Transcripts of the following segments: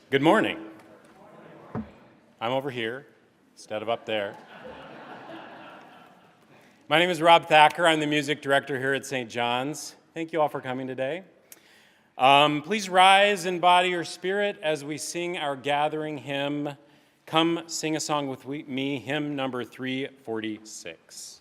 Good morning. I'm over here instead of up there. My name is Rob Thacker. I'm the music director here at St. John's. Thank you all for coming today. Please rise in body or spirit as we sing our gathering hymn, Come Sing a Song with Me, hymn number 346.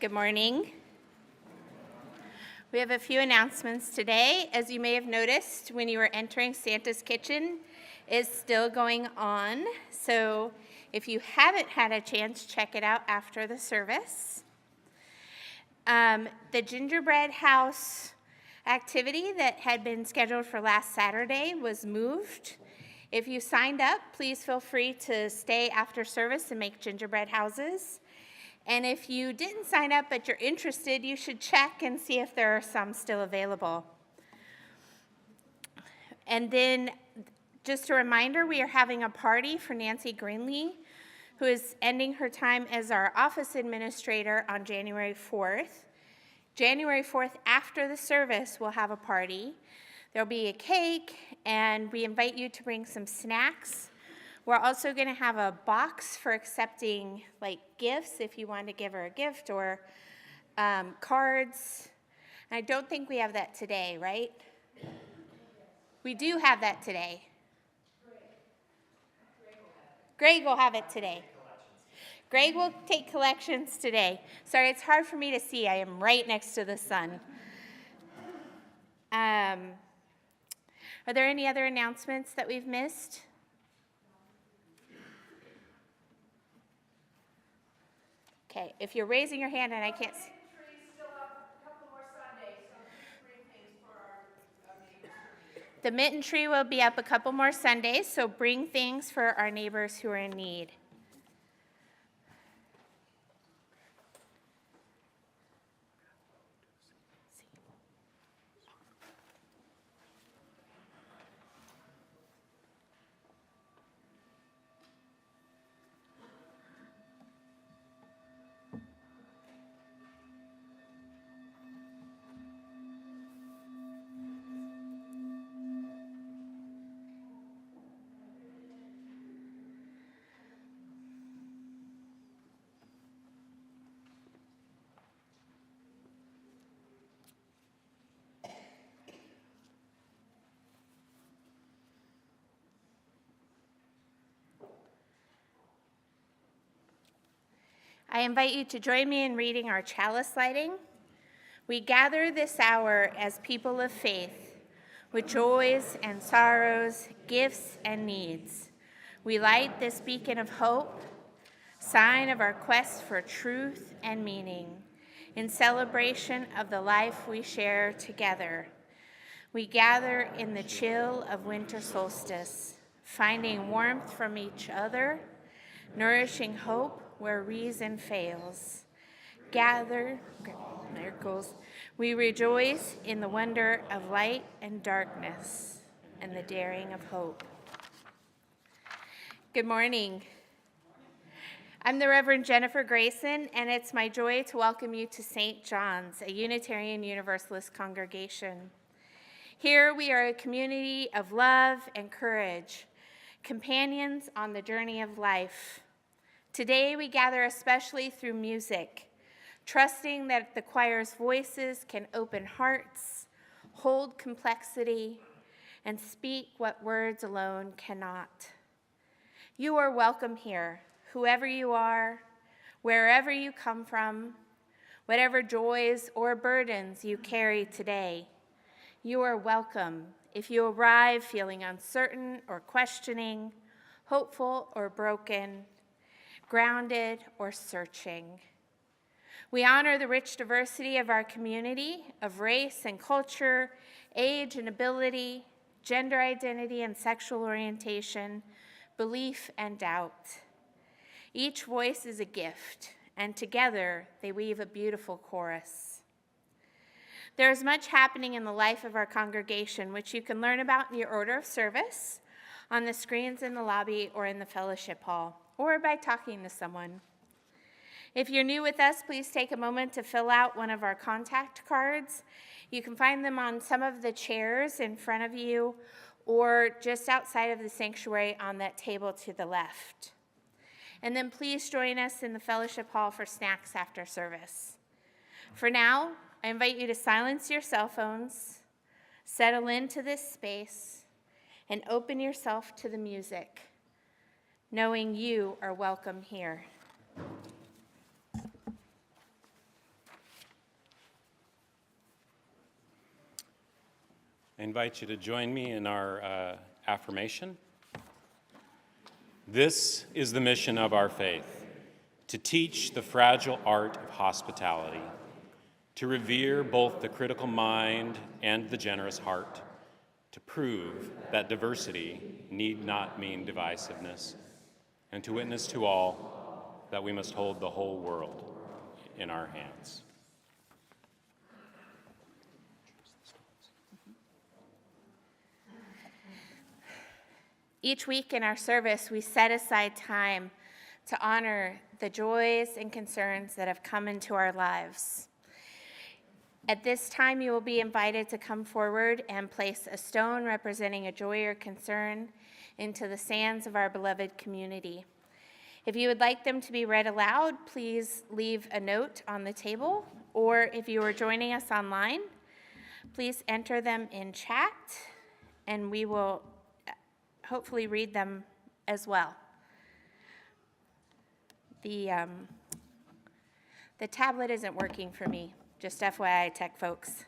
Good morning. We have a few announcements today. As you may have noticed when you were entering, Santa's Kitchen is still going on. So if you haven't had a chance, check it out after the service. The gingerbread house activity that had been scheduled for last Saturday was moved. If you signed up, please feel free to stay after service and make gingerbread houses. And if you didn't sign up but you're interested, you should check and see if there are some still available. And then Just a reminder, we are having a party for Nancy Greenlee, who is ending her time as our office administrator on January 4th. January 4th, after the service, we'll have a party. There'll be a cake, and we invite you to bring some snacks. We're also going to have a box for accepting gifts if you want to give her a gift, or cards. And I don't think we have that today, right? We do have that today. Greg will have it today. Greg will take collections today. Sorry, it's hard for me to see. I am right next to the sun. Are there any other announcements that we've missed? Okay, if you're raising your hand and I can't see. The mitten tree will be up a couple more Sundays, so bring things for our neighbors who are in need. I invite you to join me in reading our chalice lighting. We gather this hour as people of faith, with joys and sorrows, gifts and needs. We light this beacon of hope, sign of our quest for truth and meaning, in celebration of the life we share together. We gather in the chill of winter solstice, finding warmth from each other, nourishing hope where reason fails. Gather, there it goes. We rejoice in the wonder of light and darkness and the daring of hope. Good morning. I'm the Reverend Jennifer Gracen, and it's my joy to welcome you to St. John's, a Unitarian Universalist congregation. Here we are a community of love and courage, companions on the journey of life. Today we gather especially through music, trusting that the choir's voices can open hearts, hold complexity, and speak what words alone cannot. You are welcome here, whoever you are, wherever you come from, whatever joys or burdens you carry today. You are welcome if you arrive feeling uncertain or questioning, hopeful or broken, grounded or searching. We honor the rich diversity of our community of race and culture, age and ability, gender identity and sexual orientation, belief and doubt. Each voice is a gift, and together they weave a beautiful chorus. There is much happening in the life of our congregation, which you can learn about in your order of service, on the screens in the lobby or in the fellowship hall, or by talking to someone. If you're new with us, please take a moment to fill out one of our contact cards. You can find them on some of the chairs in front of you or just outside of the sanctuary on that table to the left. And then please join us in the fellowship hall for snacks after service. For now, I invite you to silence your cell phones, settle into this space, and open yourself to the music, knowing you are welcome here. I invite you to join me in our affirmation. This is the mission of our faith, to teach the fragile art of hospitality, to revere both the critical mind and the generous heart, to prove that diversity need not mean divisiveness, and to witness to all that we must hold the whole world in our hands. Each week in our service, we set aside time to honor the joys and concerns that have come into our lives. At this time, you will be invited to come forward and place a stone representing a joy or concern into the sands of our beloved community. If you would like them to be read aloud, please leave a note on the table, or if you are joining us online, please enter them in chat, and we will hopefully read them as well. The tablet isn't working for me, just FYI, tech folks.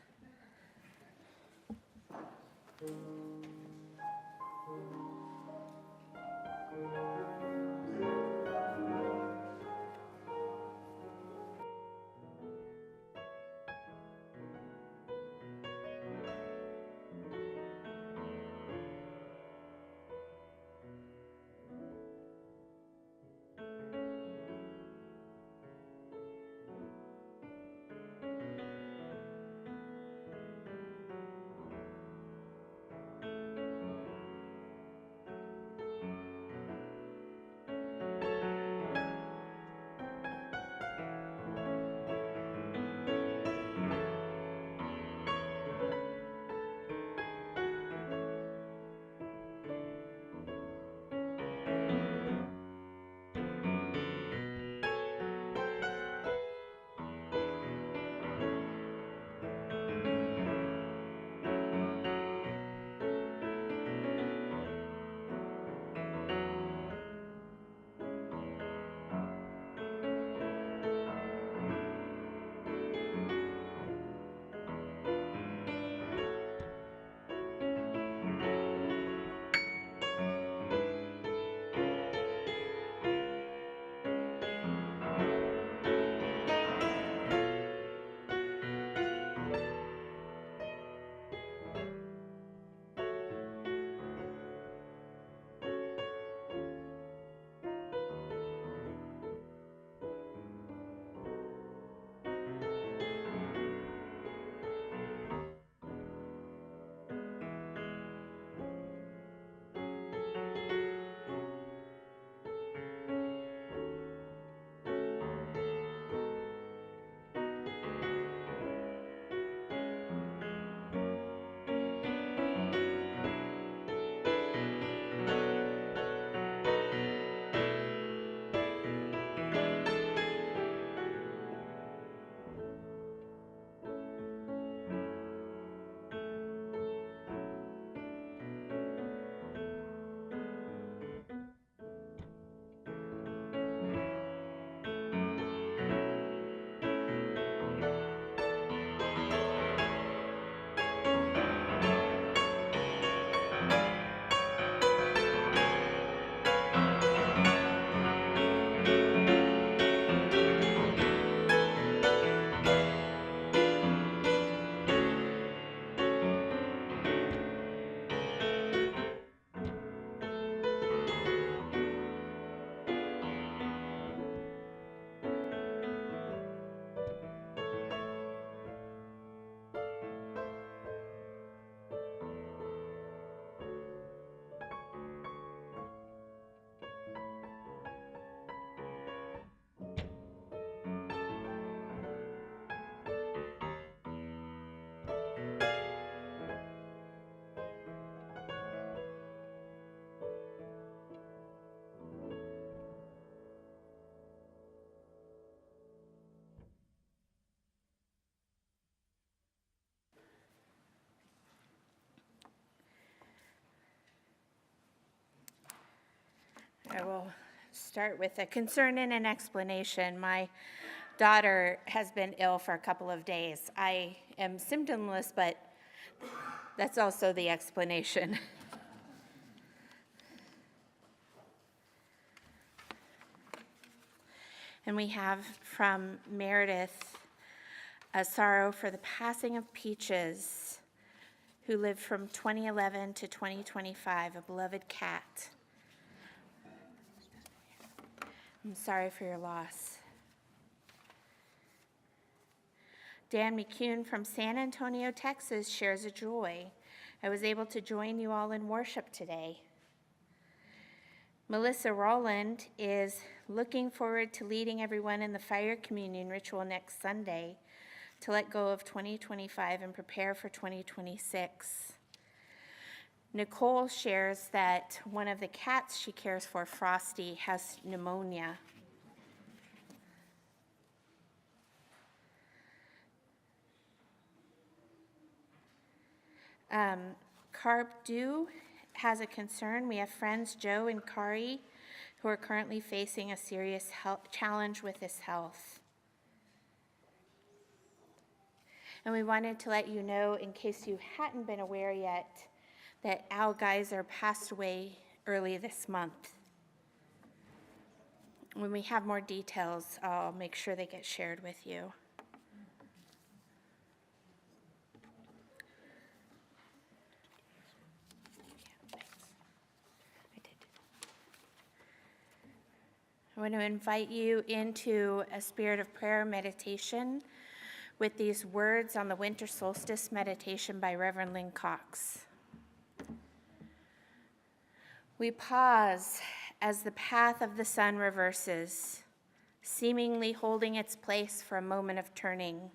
I will start with a concern and an explanation. My daughter has been ill for a couple of days. I am symptomless, but that's also the explanation. And we have from Meredith a sorrow for the passing of Peaches, who lived from 2011 to 2025, a beloved cat. I'm sorry for your loss. Dan McCune from San Antonio, Texas shares a joy. I was able to join you all in worship today. Melissa Rowland is looking forward to leading everyone in the fire communion ritual next Sunday to let go of 2025 and prepare for 2026. Nicole shares that one of the cats she cares for, Frosty, has pneumonia. Carb Dew has a concern. We have friends, Joe and Kari, who are currently facing a serious health challenge with his health. And we wanted to let you know, in case you hadn't been aware yet, that Al Geiser passed away early this month. When we have more details, I'll make sure they get shared with you. I want to invite you into a spirit of prayer meditation with these words on the winter solstice meditation by Reverend Lynn Cox. We pause as the path of the sun reverses, seemingly holding its place for a moment of turning.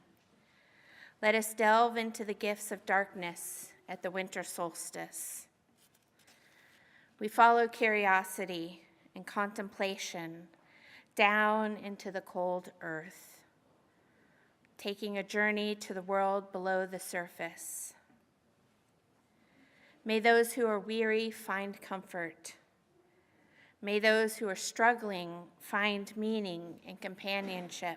Let us delve into the gifts of darkness at the winter solstice. We follow curiosity and contemplation down into the cold earth, taking a journey to the world below the surface. May those who are weary find comfort. May those who are struggling find meaning and companionship.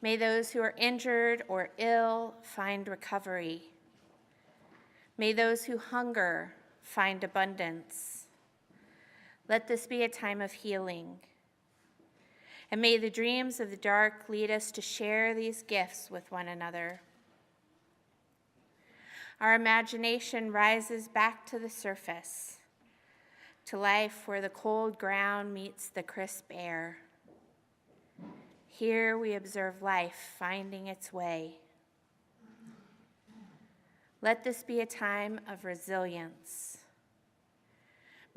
May those who are injured or ill find recovery. May those who hunger find abundance. Let this be a time of healing. And may the dreams of the dark lead us to share these gifts with one another. Our imagination rises back to the surface, to life where the cold ground meets the crisp air. Here we observe life finding its way. Let this be a time of resilience.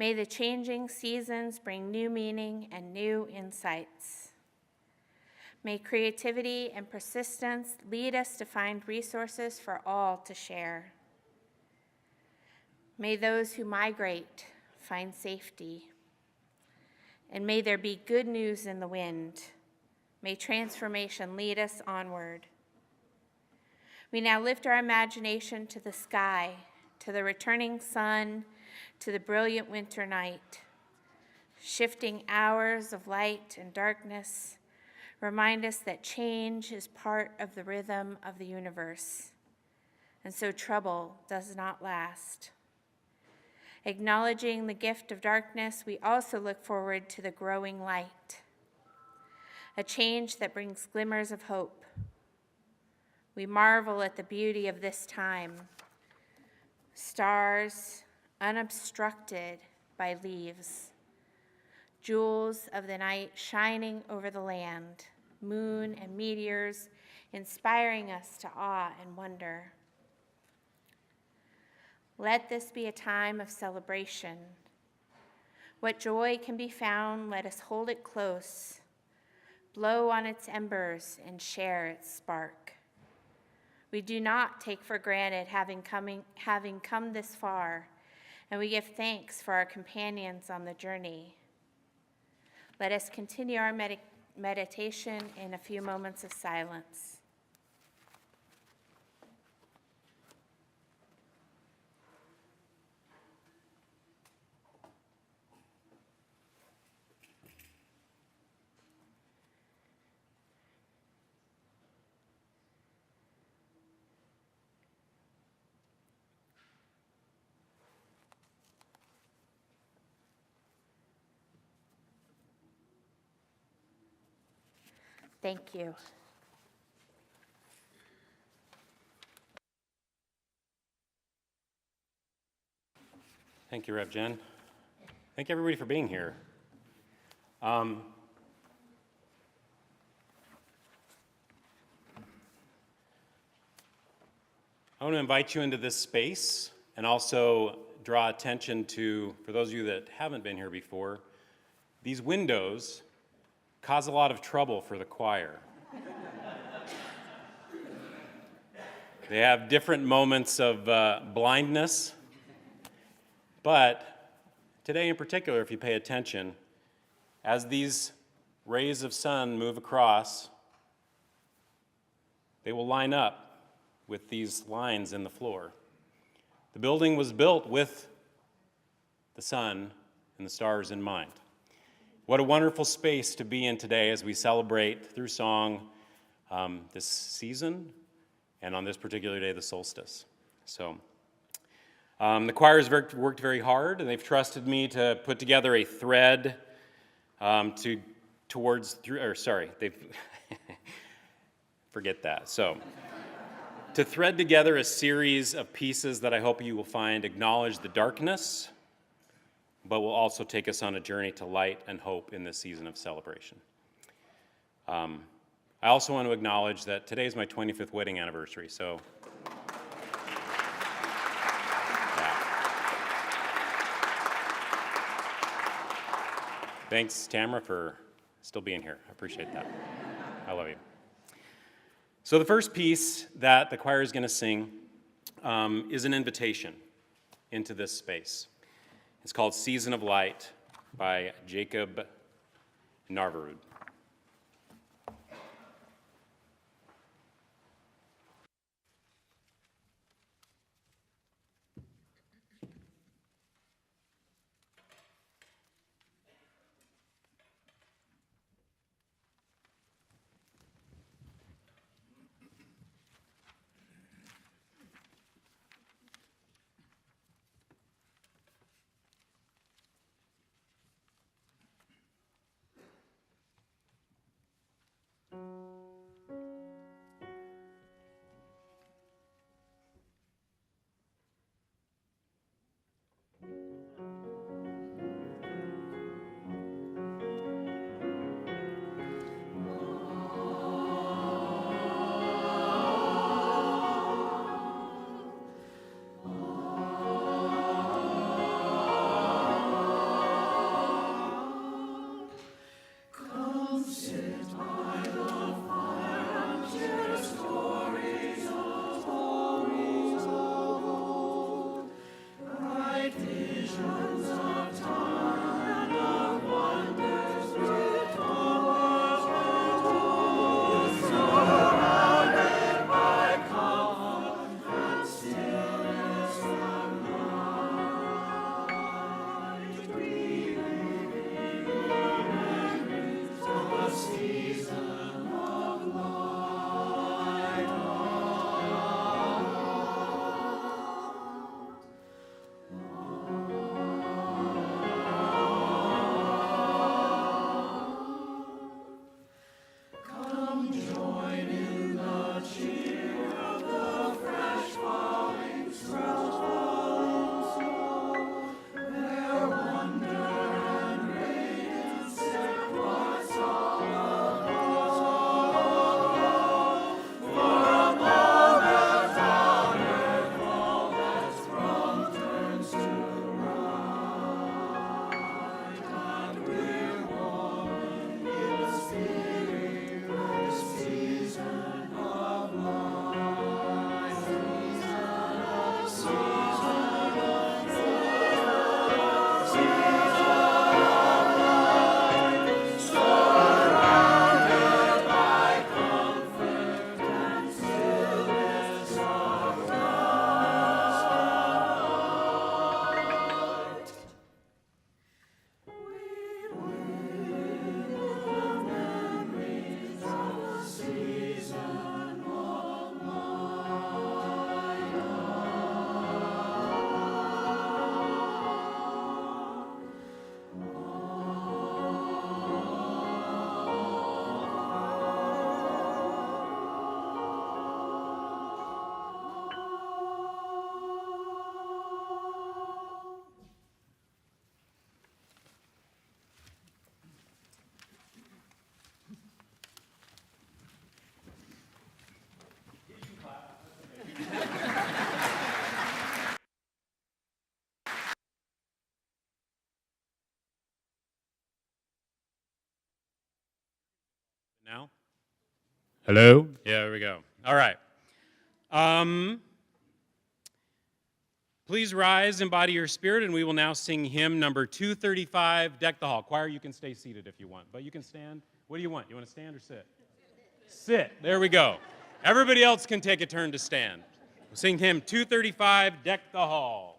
May the changing seasons bring new meaning and new insights. May creativity and persistence lead us to find resources for all to share. May those who migrate find safety. And may there be good news in the wind. May transformation lead us onward. We now lift our imagination to the sky, to the returning sun, to the brilliant winter night. Shifting hours of light and darkness remind us that change is part of the rhythm of the universe, and so trouble does not last. Acknowledging the gift of darkness, we also look forward to the growing light, a change that brings glimmers of hope. We marvel at the beauty of this time. Stars unobstructed by leaves, jewels of the night shining over the land, moon and meteors inspiring us to awe and wonder. Let this be a time of celebration. What joy can be found, let us hold it close, blow on its embers, and share its spark. We do not take for granted having come this far, and we give thanks for our companions on the journey. Let us continue our meditation in a few moments of silence. Thank you. Thank you, Rev Jenn. Thank everybody for being here. I want to invite you into this space and also draw attention to, for those of you that haven't been here before, these windows cause a lot of trouble for the choir. They have different moments of blindness, but today in particular, if you pay attention, as these rays of sun move across, they will line up with these lines in the floor. The building was built with the sun and the stars in mind. What a wonderful space to be in today as we celebrate through song this season, and on this particular day, the solstice. So the choir has worked very hard, and they've trusted me to put together a thread forget that. So to thread together a series of pieces that I hope you will find acknowledge the darkness, but will also take us on a journey to light and hope in this season of celebration. I also want to acknowledge that today is my 25th wedding anniversary, so thanks, Tamara, for still being here. I appreciate that. I love you. So the first piece that the choir is going to sing is an invitation into this space. It's called Season of Light by Jacob Narverud. Now? Hello? Yeah, there we go. All right. Please rise, embody your spirit, and we will now sing hymn number 235, Deck the Hall. Choir, you can stay seated if you want, but you can stand. What do you want? You want to stand or sit? Sit. There we go. Everybody else can take a turn to stand. We'll sing hymn 235, Deck the Hall.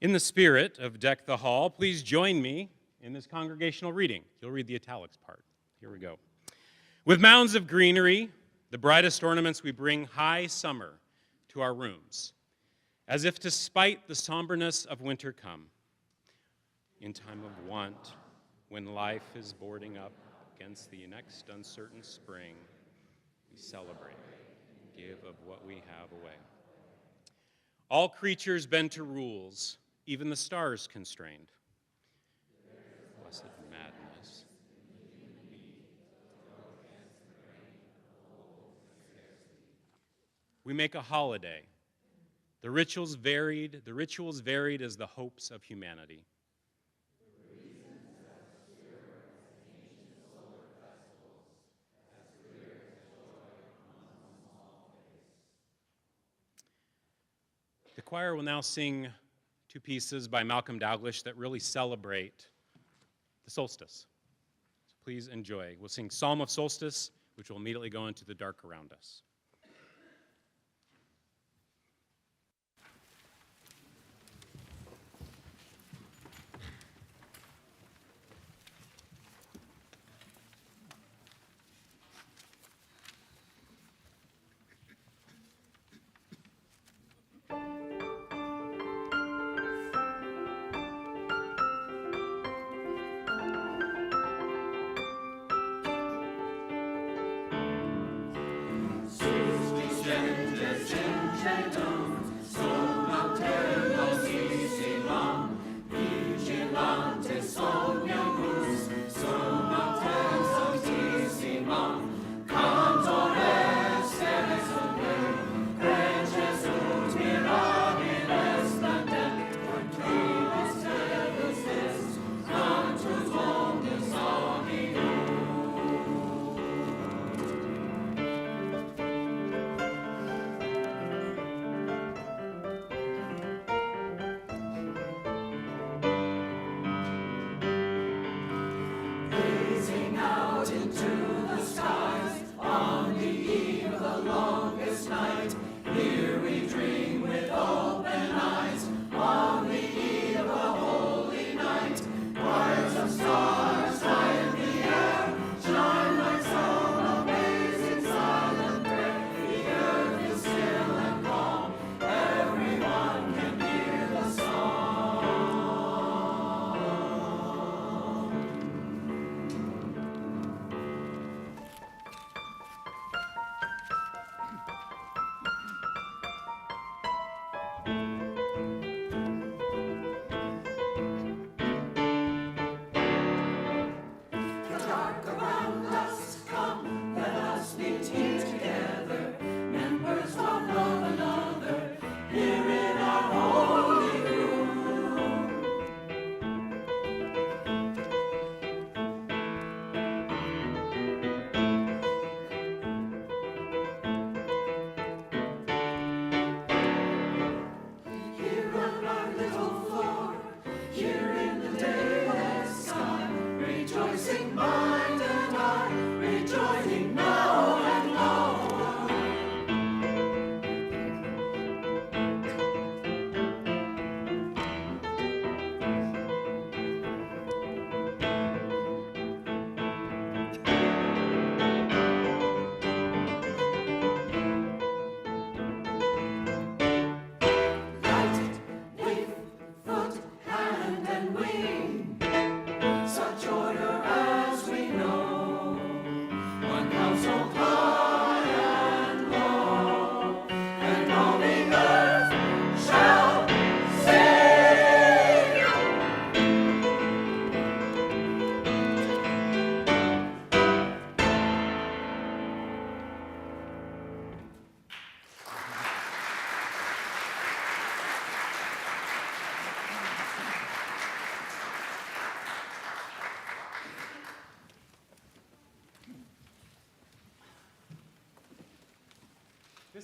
In the spirit of Deck the Hall, please join me in this congregational reading. You'll read the italics part. Here we go. With mounds of greenery, the brightest ornaments we bring high summer to our rooms, as if to spite the somberness of winter come. In time of want, when life is boarding up against the next uncertain spring, we celebrate, give of what we have away. All creatures bend to rules, even the stars constrained. Blessed madness. We make a holiday. The rituals varied as the hopes of humanity. The choir will now sing two pieces by Malcolm Dalglish that really celebrate the solstice. So please enjoy. We'll sing Psalm of Solstice, which will immediately go into the dark around us. So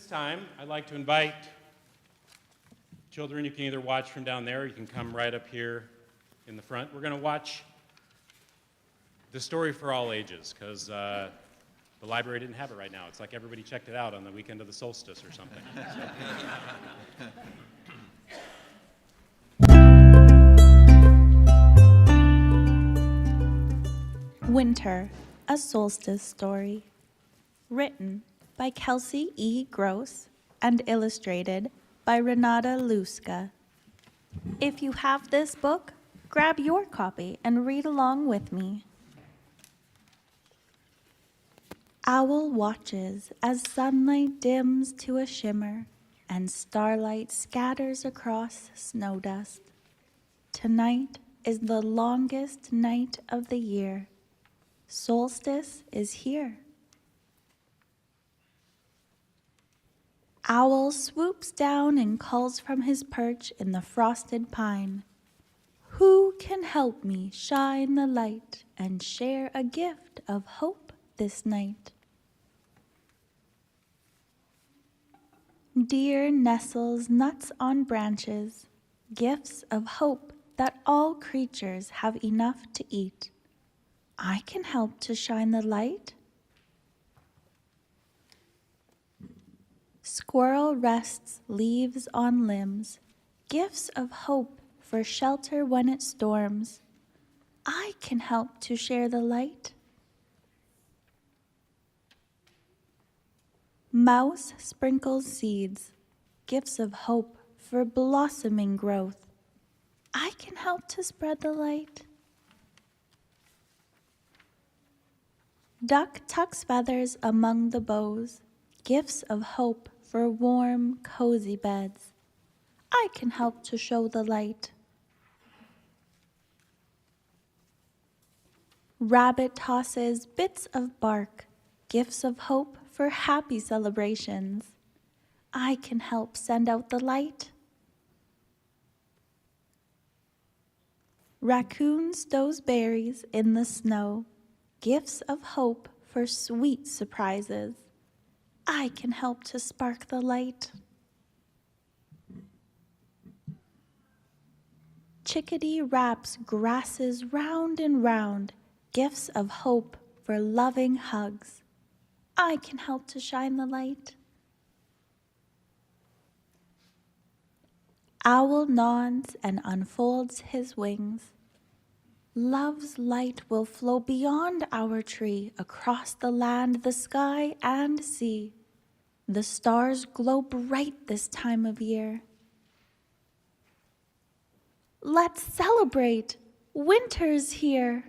this time, I'd like to invite children. You can either watch from down there, or you can come right up here in the front. We're going to watch The Story for All Ages, because the library didn't have it right now. It's like everybody checked it out on the weekend of the solstice or something. Winter, a Solstice Story. Written by Kelsey E. Gross and illustrated by Renata Luska. If you have this book, grab your copy and read along with me. Owl watches as sunlight dims to a shimmer and starlight scatters across snow dust. Tonight is the longest night of the year. Solstice is here. Owl swoops down and calls from his perch in the frosted pine. Who can help me shine the light and share a gift of hope this night? Deer nestles nuts on branches, gifts of hope that all creatures have enough to eat. I can help to shine the light. Squirrel rests leaves on limbs, gifts of hope for shelter when it storms. I can help to share the light. Mouse sprinkles seeds, gifts of hope for blossoming growth. I can help to spread the light. Duck tucks feathers among the boughs, gifts of hope for warm, cozy beds. I can help to show the light. Rabbit tosses bits of bark, gifts of hope for happy celebrations. I can help send out the light. Raccoon stows berries in the snow, gifts of hope for sweet surprises. I can help to spark the light. Chickadee wraps grasses round and round, gifts of hope for loving hugs. I can help to shine the light. Owl nods and unfolds his wings. Love's light will flow beyond our tree, across the land, the sky, and sea. The stars glow bright this time of year. Let's celebrate! Winter's here!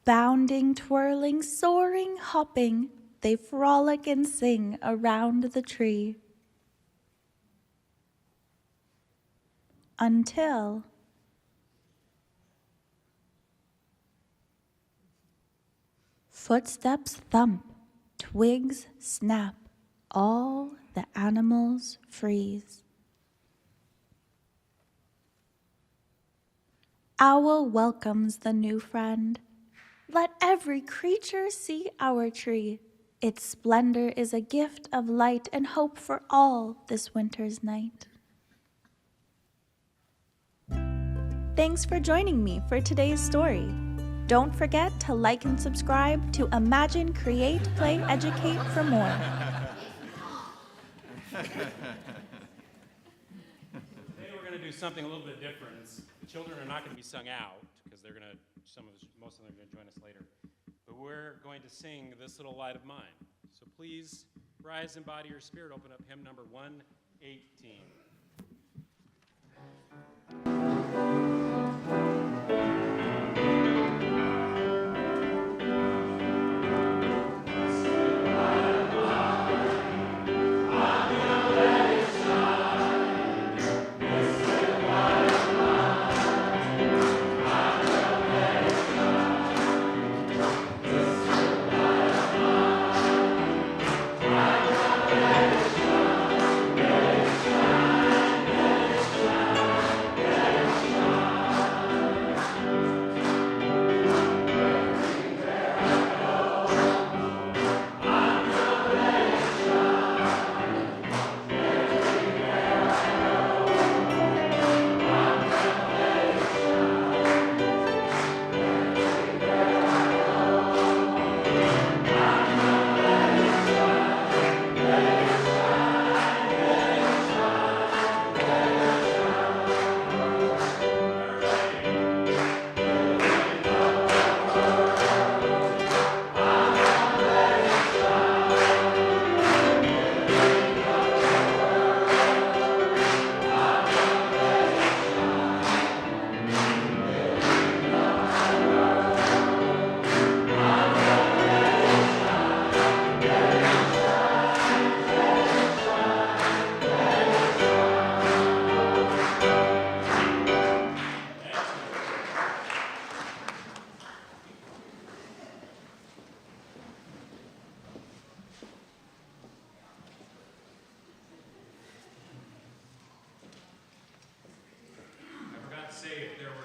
Bounding, twirling, soaring, hopping, they frolic and sing around the tree. Until footsteps thump, twigs snap, all the animals freeze. Owl welcomes the new friend. Let every creature see our tree. Its splendor is a gift of light and hope for all this winter's night. Thanks for joining me for today's story. Don't forget to like and subscribe to Imagine, Create, Play, Educate for more. Today we're going to do something a little bit different. The children are not going to be sung out because they're going to, most of them are going to join us later. But we're going to sing This Little Light of Mine. So please rise in body or spirit. Open up hymn number 118.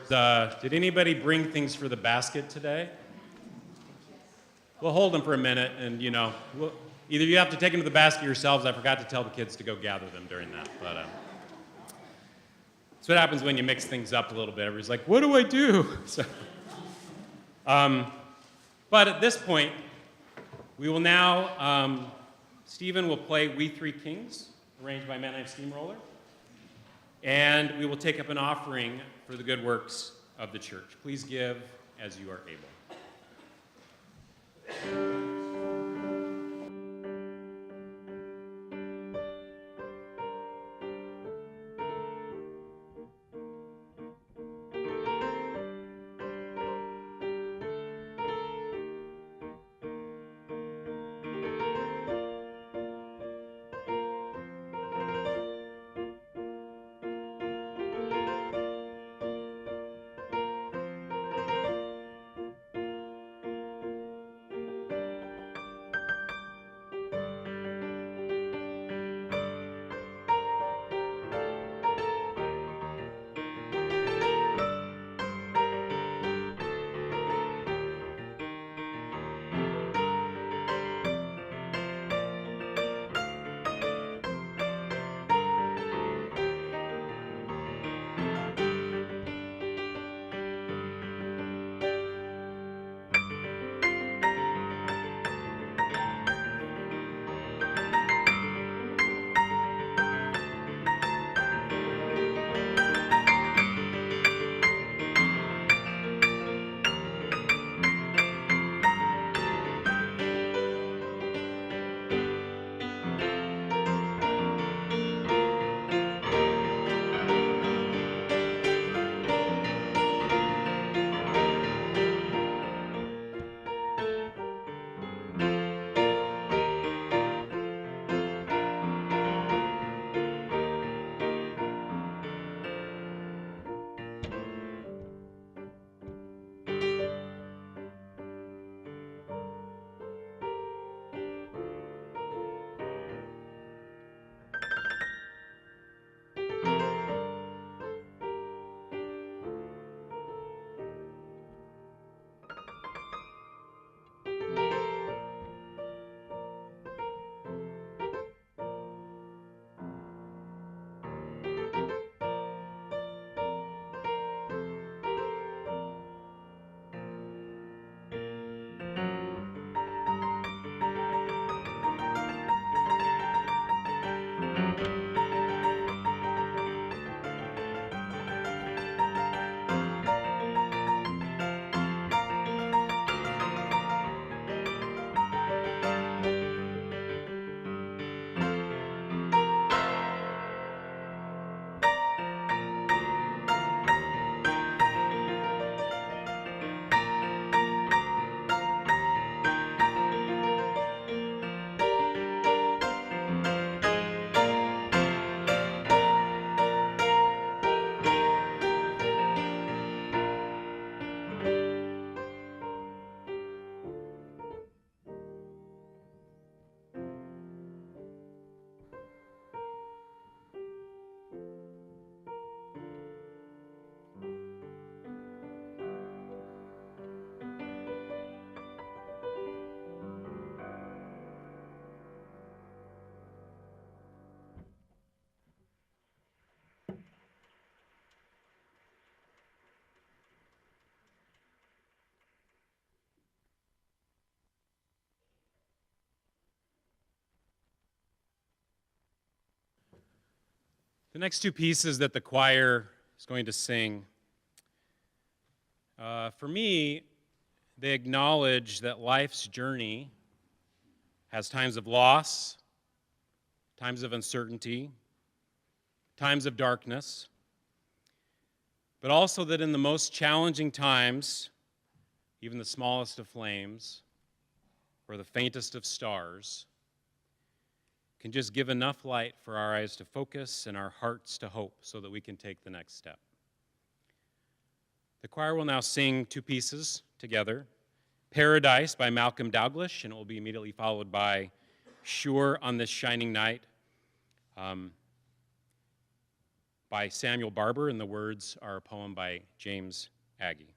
Did anybody bring things for the basket today? We'll hold them for a minute, and either you have to take them to the basket yourselves. I forgot to tell the kids to go gather them during that, but that's what happens when you mix things up a little bit. Everybody's like, "What do I do?" So, but at this point, we will now. Stephen will play "We Three Kings," arranged by a man named Steamroller, and we will take up an offering for the good works of the church. Please give as you are able. The next two pieces that the choir is going to sing, for me, they acknowledge that life's journey has times of loss, times of uncertainty, times of darkness, but also that in the most challenging times, even the smallest of flames or the faintest of stars, can just give enough light for our eyes to focus and our hearts to hope so that we can take the next step. The choir will now sing two pieces together, Paradise by Malcolm Dalglish, and it will be immediately followed by Sure on This Shining Night. by Samuel Barber, and the words are a poem by James Agee.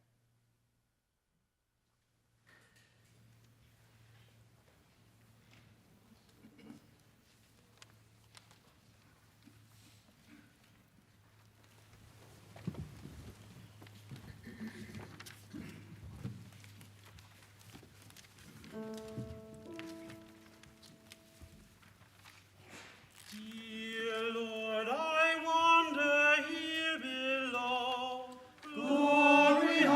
Dear Lord, I wander here below. Glory,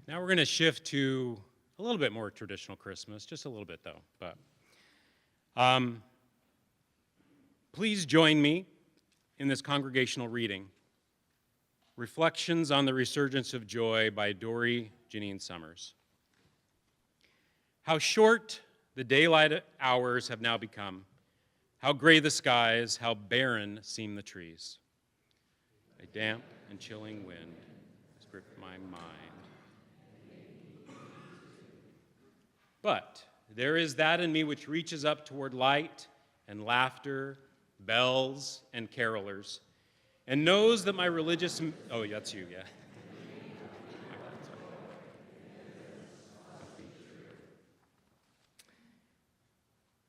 Now we're going to shift to a little bit more traditional Christmas, just a little bit though. But please join me in this congregational reading, Reflections on the Resurgence of Joy by Dory Janine Summers. How short the daylight hours have now become, how gray the skies, how barren seem the trees. A damp and chilling wind has gripped my mind. But there is that in me which reaches up toward light and laughter, bells and carolers, and knows that my religious, oh, that's you, yeah.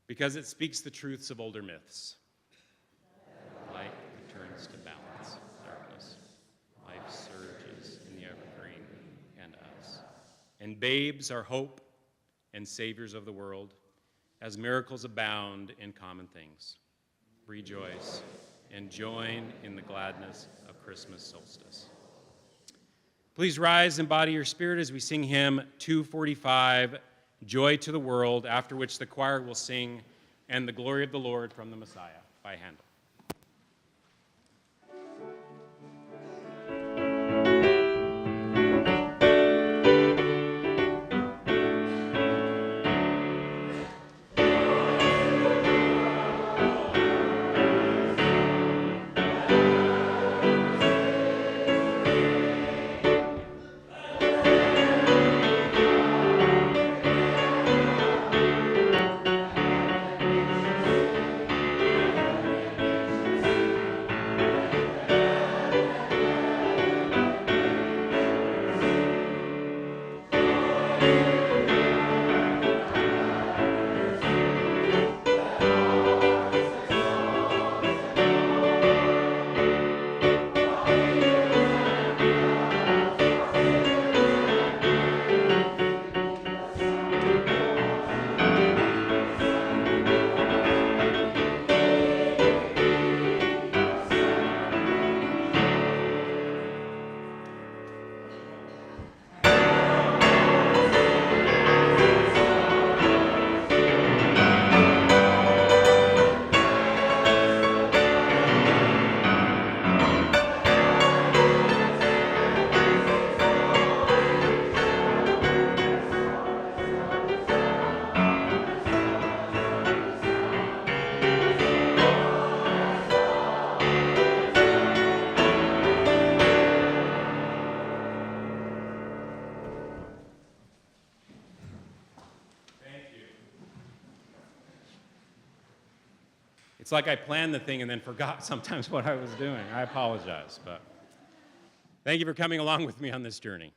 Because it speaks the truths of older myths. Light returns to balance, darkness. Life surges in the evergreen and us. And babes are hope and saviors of the world, as miracles abound in common things. Rejoice and join in the gladness of Christmas solstice. Please rise and embody your spirit as we sing hymn 245, Joy to the World, after which the choir will sing And the Glory of the Lord from the Messiah by Handel. It's like I planned the thing and then forgot sometimes what I was doing. I apologize, but thank you for coming along with me on this journey.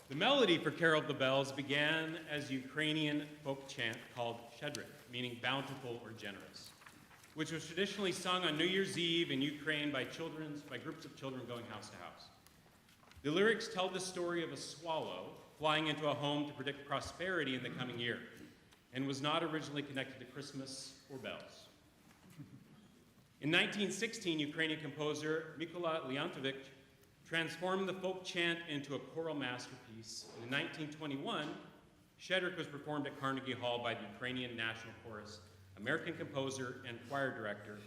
The melody for Carol of the Bells began as Ukrainian folk chant called Shedrik, meaning bountiful or generous, which was traditionally sung on New Year's Eve in Ukraine by groups of children going house to house. The lyrics tell the story of a swallow flying into a home to predict prosperity in the coming year, and was not originally connected to Christmas or bells. In 1916, Ukrainian composer Mykola Leontovich transformed the folk chant into a choral masterpiece. And in 1921, Shedrik was performed at Carnegie Hall by the Ukrainian National Chorus, American composer and choir director.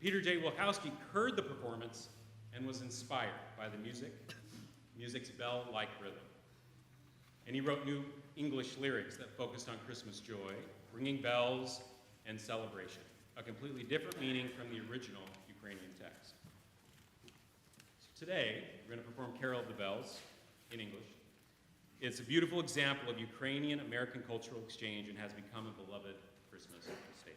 Peter J. Wilkowski heard the performance and was inspired by the music's bell-like rhythm. And he wrote new English lyrics that focused on Christmas joy, ringing bells, and celebration, a completely different meaning from the original Ukrainian text. So today, we're going to perform Carol of the Bells in English. It's a beautiful example of Ukrainian-American cultural exchange and has become a beloved Christmas staple.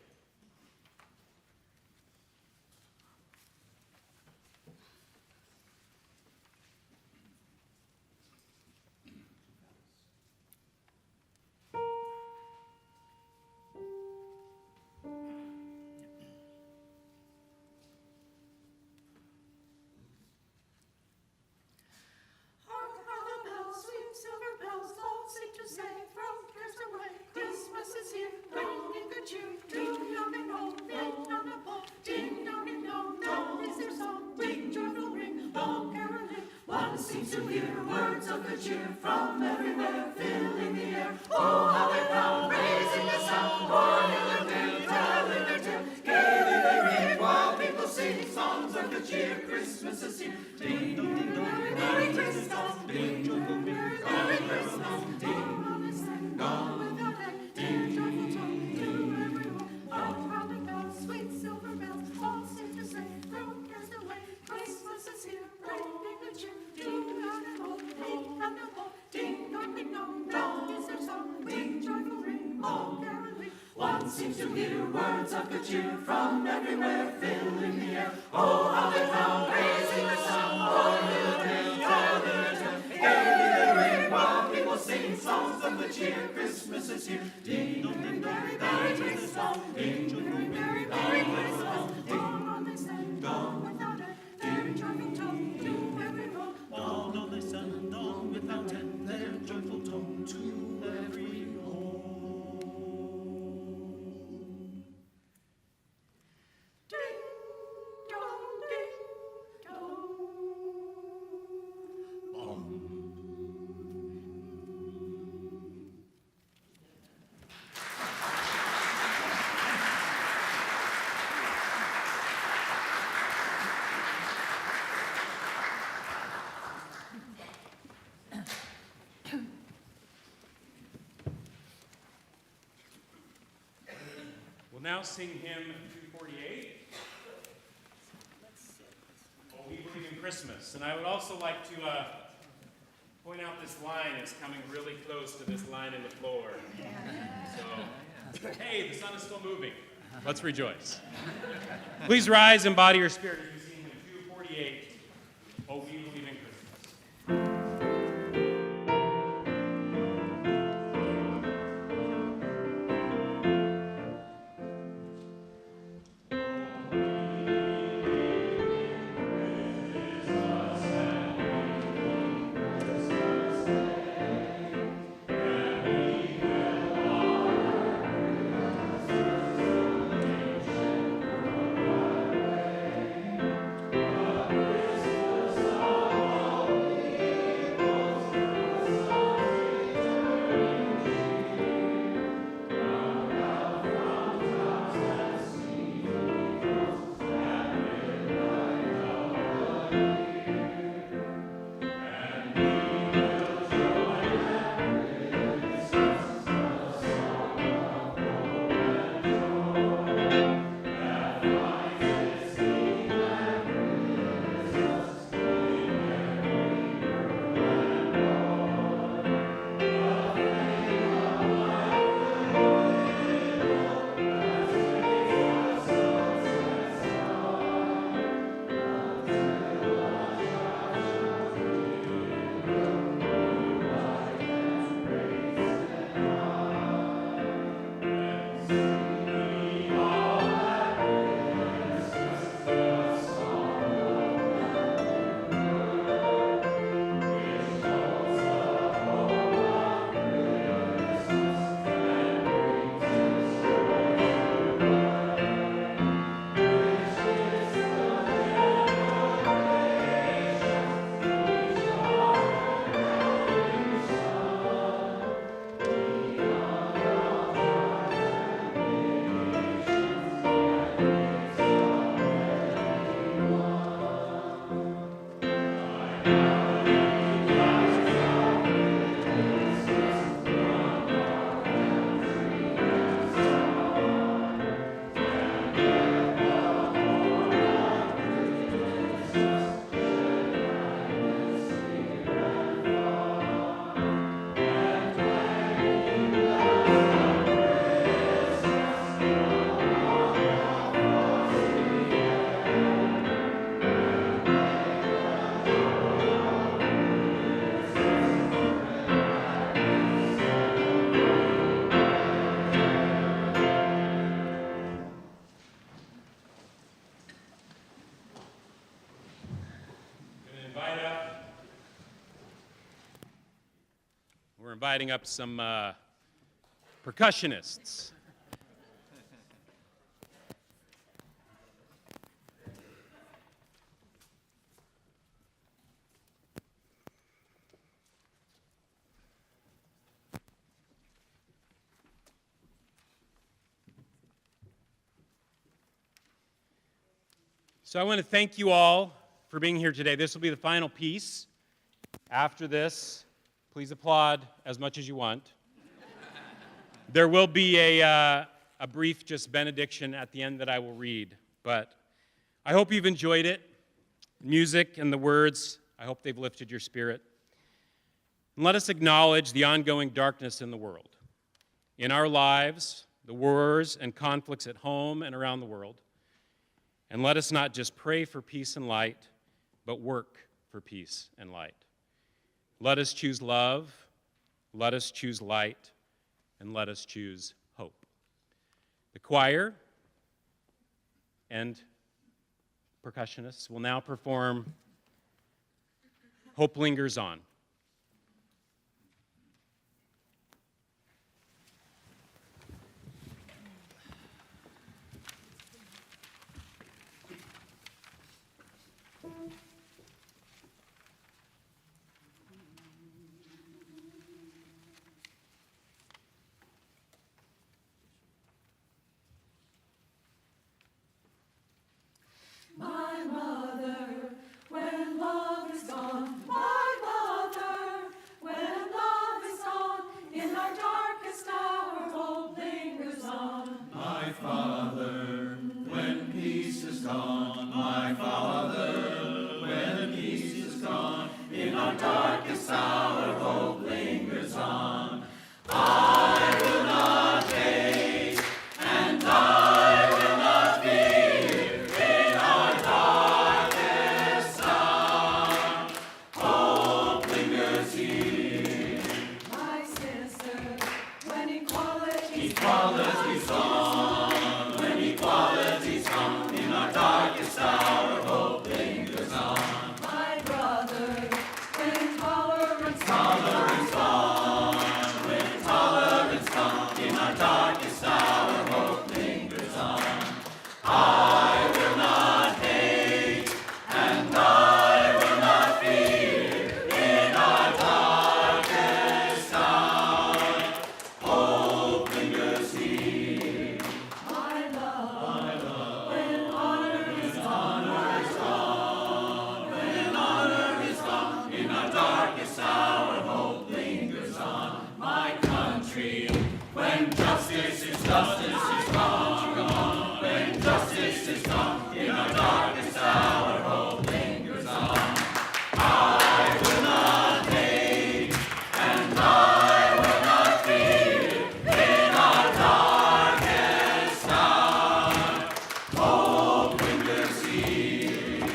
We'll now sing hymn 248, Oh We Believe in Christmas. And I would also like to point out this line is coming really close to this line in the floor. So, hey, the sun is still moving. Let's rejoice. Please rise and body your spirit as we sing hymn 248, Oh We Believe in Christmas. Oh we're inviting up some percussionists. So I want to thank you all for being here today. This will be the final piece. After this, please applaud as much as you want. There will be a brief just benediction at the end that I will read, but I hope you've enjoyed it. Music and the words, I hope they've lifted your spirit. And let us acknowledge the ongoing darkness in the world. In our lives, the wars and conflicts at home and around the world. And let us not just pray for peace and light, but work for peace and light. Let us choose love, let us choose light, and let us choose hope. The choir and percussionists will now perform Hope Lingers On. My mother, when love is gone, my mother, when love is gone, in our darkest hour hope lingers on. My father, when peace is gone, my father, when peace is gone, in our darkest hour hope lingers on. I will not hate, and I will not fear, in our darkest hour, hope lingers here. My sister, when equality's on, when equality's gone, in our darkest hour hope lingers on. my brother, when tolerance Gone, when tolerance gone, in our darkest hour hope lingers on. I will not hate, and I will not fear, in our darkest hour hope lingers here. my love, when honor is gone, When honor is gone, in our darkest hour hope lingers on. My country, when justice is gone, when justice is gone, in our darkest hour hope lingers on. I will not hate, and I will not fear, in our darkest hour hope lingers here.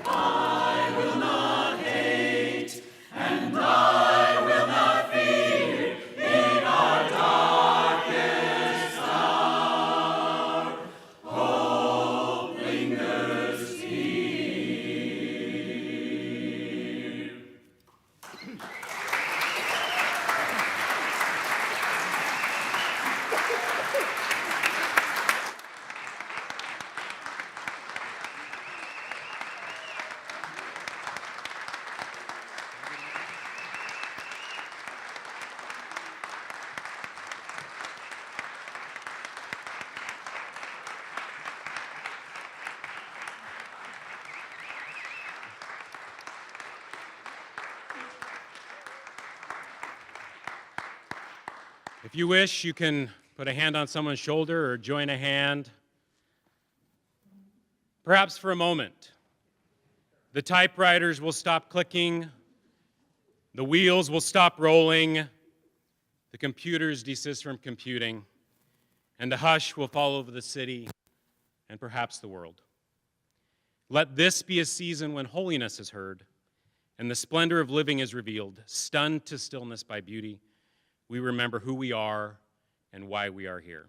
I will not hate, and I will not fear, in our darkest hour hope lingers here. If you wish, you can put a hand on someone's shoulder or join a hand. Perhaps for a moment. The typewriters will stop clicking, the wheels will stop rolling, the computers desist from computing, and a hush will fall over the city and perhaps the world. Let this be a season when holiness is heard and the splendor of living is revealed. Stunned to stillness by beauty, we remember who we are and why we are here.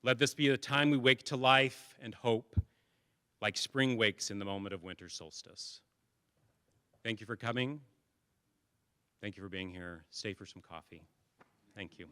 Let this be the time we wake to life and hope, like spring wakes in the moment of winter solstice. Thank you for coming. Thank you for being here. Stay for some coffee. Thank you.